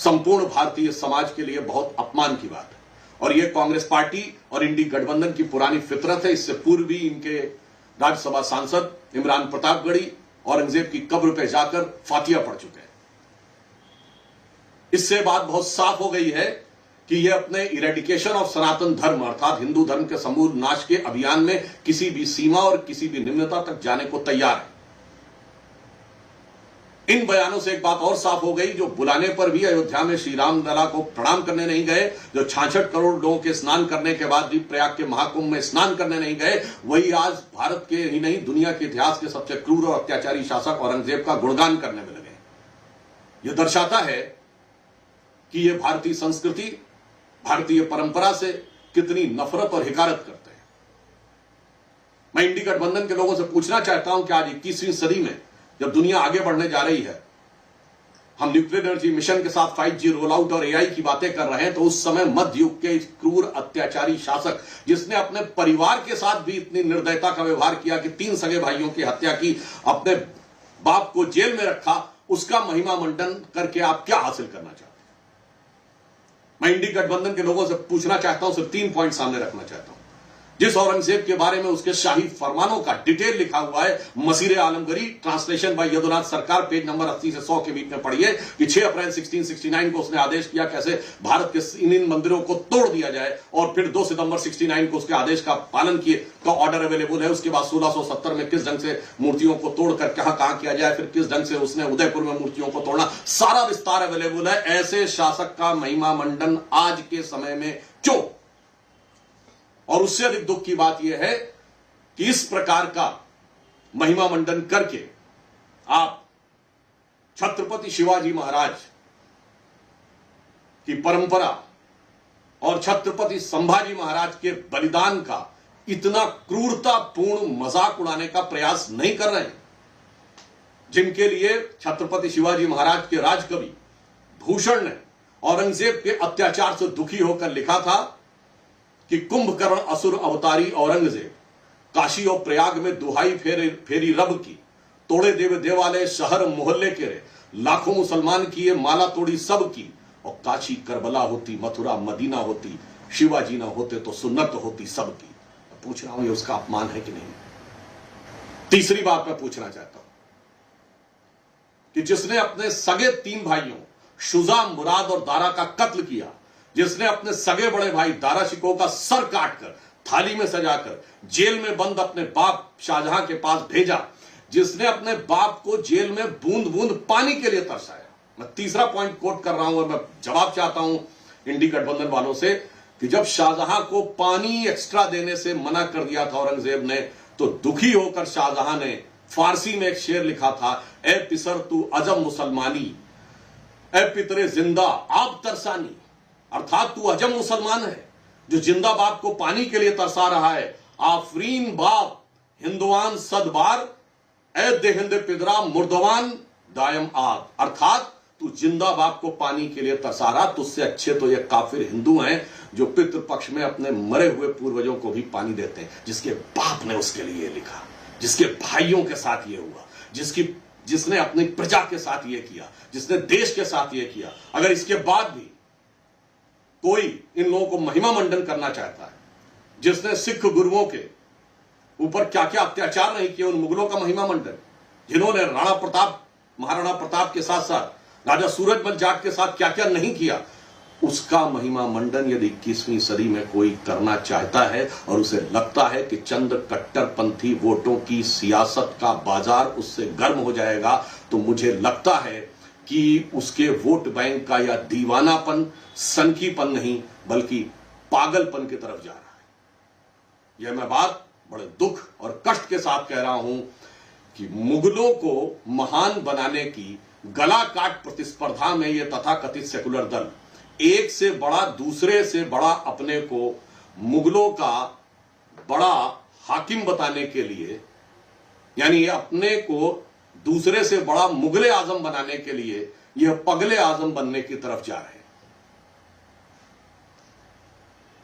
संपूर्ण भारतीय समाज के लिए बहुत अपमान की बात है। और यह कांग्रेस पार्टी और इंडी गठबंधन की पुरानी फितरत है। इससे पूर्व भी इनके राज्यसभा सांसद इमरान प्रतापगढ़ी औरंगजेब की कब्र पर जाकर फातिया पढ़ चुके हैं। इससे बात बहुत साफ हो गई है कि यह अपने इरेडिकेशन ऑफ सनातन धर्म अर्थात हिंदू धर्म के समूल नाश के अभियान में किसी भी सीमा और किसी भी निम्नता तक जाने को तैयार है। इन बयानों से एक बात और साफ हो गई, जो बुलाने पर भी अयोध्या में श्री राम लला को प्रणाम करने नहीं गए, जो 66 करोड़ लोगों के स्नान करने के बाद भी प्रयाग के महाकुंभ में स्नान करने नहीं गए, वही आज भारत के ही नहीं दुनिया के इतिहास के सबसे क्रूर और अत्याचारी शासक औरंगजेब का गुणगान करने में लगे। यह दर्शाता है कि यह भारतीय संस्कृति, भारतीय परंपरा से कितनी नफरत और हिकारत करते हैं। मैं इंडी गठबंधन के लोगों से पूछना चाहता हूं कि आज 21वीं सदी में जब दुनिया आगे बढ़ने जा रही है, हम न्यूक्लियर एनर्जी मिशन के साथ 5G रोल आउट और AI की बातें कर रहे हैं, तो उस समय मध्य युग के क्रूर अत्याचारी शासक जिसने अपने परिवार के साथ भी इतनी निर्दयता का व्यवहार किया कि 3 सगे भाइयों की हत्या की, अपने बाप को जेल में रखा, उसका महिमा मंडन करके आप क्या हासिल करना चाहते हैं? मैं इंडी गठबंधन के लोगों से पूछना चाहता हूं, सिर्फ 3 पॉइंट सामने रखना चाहता हूं। जिस औरंगजेब के बारे में उसके शाही फरमानों का डिटेल लिखा हुआ है, मसीरे आलमगीरी, ट्रांसलेशन बाय यदुनाथ सरकार, पेज नंबर 80 से 100 के बीच में पढ़िए कि 6 अप्रैल 1669 को उसने आदेश किया कैसे भारत के इन मंदिरों को तोड़ दिया जाए, और फिर 2 सितंबर 69 को उसके आदेश का पालन किए का ऑर्डर अवेलेबल है। उसके बाद 1670 में किस ढंग से मूर्तियों को तोड़कर कहां किया जाए, फिर किस ढंग से उसने उदयपुर में मूर्तियों को तोड़ना, सारा विस्तार अवेलेबल है। ऐसे शासक का महिमा मंडन आज के समय में क्यों? और उससे अधिक दुख की बात यह है कि इस प्रकार का महिमा मंडन करके आप छत्रपति शिवाजी महाराज की परंपरा और छत्रपति संभाजी महाराज के बलिदान का इतना क्रूरतापूर्ण मजाक उड़ाने का प्रयास नहीं कर रहे हैं, जिनके लिए छत्रपति शिवाजी महाराज के राजकवि भूषण ने औरंगजेब के अत्याचार से दुखी होकर लिखा था कि कुंभकर्ण असुर अवतारी औरंगजेब काशी और प्रयाग में दुहाई फेरी रब की, तोड़े देव देवालय शहर मोहल्ले के रे, लाखों मुसलमान किए माला तोड़ी सब की, और काशी करबला होती, मथुरा मदीना होती, शिवाजी ना होते तो सुन्नत होती सबकी। पूछ रहा हूं ये उसका अपमान है कि नहीं? तीसरी बात मैं पूछना चाहता हूं कि जिसने अपने सगे 3 भाइयों शुजा, मुराद और दारा का कत्ल किया, जिसने अपने सगे बड़े भाई दारा शिकोह का सर काटकर थाली में सजाकर जेल में बंद अपने बाप शाहजहां के पास भेजा, जिसने अपने बाप को जेल में बूंद बूंद पानी के लिए तरसाया। मैं तीसरा पॉइंट कोट कर रहा हूं और मैं जवाब चाहता हूं इंडी गठबंधन वालों से कि जब शाहजहां को पानी एक्स्ट्रा देने से मना कर दिया था औरंगजेब ने, तो दुखी होकर शाहजहां ने फारसी में एक शेर लिखा था, ए पिसर तू अजम मुसलमानी, ए पितरे जिंदा आप तरसानी, अर्थात तू अजम मुसलमान है जो जिंदा बाप को पानी के लिए तरसा रहा है। आफरीन बाप हिंदुआन सदबार, ए देहिंद पिदरा मुर्दवान दायम आग, अर्थात तू जिंदा बाप को पानी के लिए तरसा रहा। तुझसे अच्छे तो ये काफिर हिंदू हैं जो पितृपक्ष में अपने मरे हुए पूर्वजों को भी पानी देते हैं। जिसके बाप ने उसके लिए लिखा, जिसके भाइयों के साथ ये हुआ, जिसने अपनी प्रजा के साथ ये किया, जिसने देश के साथ ये किया, अगर इसके बाद भी कोई इन लोगों को महिमा मंडन करना चाहता है, जिसने सिख गुरुओं के ऊपर क्या क्या अत्याचार नहीं किए, उन मुगलों का महिमा मंडन, जिन्होंने राणा प्रताप, महाराणा प्रताप के साथ साथ राजा सूरजमल जाट के साथ क्या क्या नहीं किया, उसका महिमा मंडन यदि 21वीं सदी में कोई करना चाहता है और उसे लगता है कि चंद कट्टरपंथी वोटों की सियासत का बाजार उससे गर्म हो जाएगा, तो मुझे लगता है कि उसके वोट बैंक का यह दीवानापन सनकीपन नहीं बल्कि पागलपन की तरफ जा रहा है। यह मैं बात बड़े दुख और कष्ट के साथ कह रहा हूं कि मुगलों को महान बनाने की गला काट प्रतिस्पर्धा में यह तथाकथित सेकुलर दल एक से बड़ा दूसरे से बड़ा अपने को मुगलों का बड़ा हाकिम बताने के लिए, यानी अपने को दूसरे से बड़ा मुगले आजम बनाने के लिए यह पगले आजम बनने की तरफ जा रहे हैं।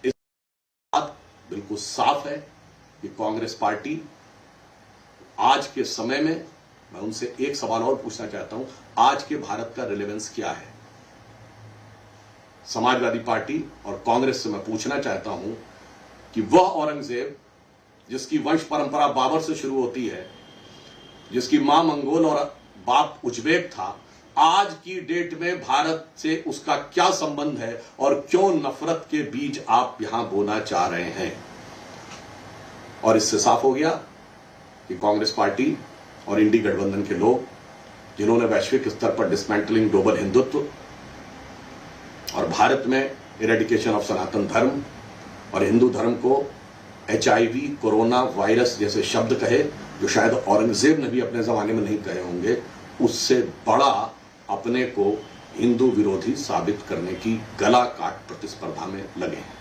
इस बात बिल्कुल साफ है कि कांग्रेस पार्टी आज के समय में, मैं उनसे एक सवाल और पूछना चाहता हूं, आज के भारत का रिलेवेंस क्या है? समाजवादी पार्टी और कांग्रेस से मैं पूछना चाहता हूं कि वह औरंगजेब जिसकी वंश परंपरा बाबर से शुरू होती है, जिसकी मां मंगोल और बाप उज्बेक था, आज की डेट में भारत से उसका क्या संबंध है और क्यों नफरत के बीज आप यहां बोना चाह रहे हैं। और इससे साफ हो गया कि कांग्रेस पार्टी और इंडी गठबंधन के लोग, जिन्होंने वैश्विक स्तर पर डिसमेंटलिंग ग्लोबल हिंदुत्व और भारत में इरेडिकेशन ऑफ सनातन धर्म और हिंदू धर्म को HIV, कोरोना वायरस जैसे शब्द कहे, जो शायद औरंगजेब ने भी अपने जमाने में नहीं कहे होंगे, उससे बड़ा अपने को हिंदू विरोधी साबित करने की गला काट प्रतिस्पर्धा में लगे हैं।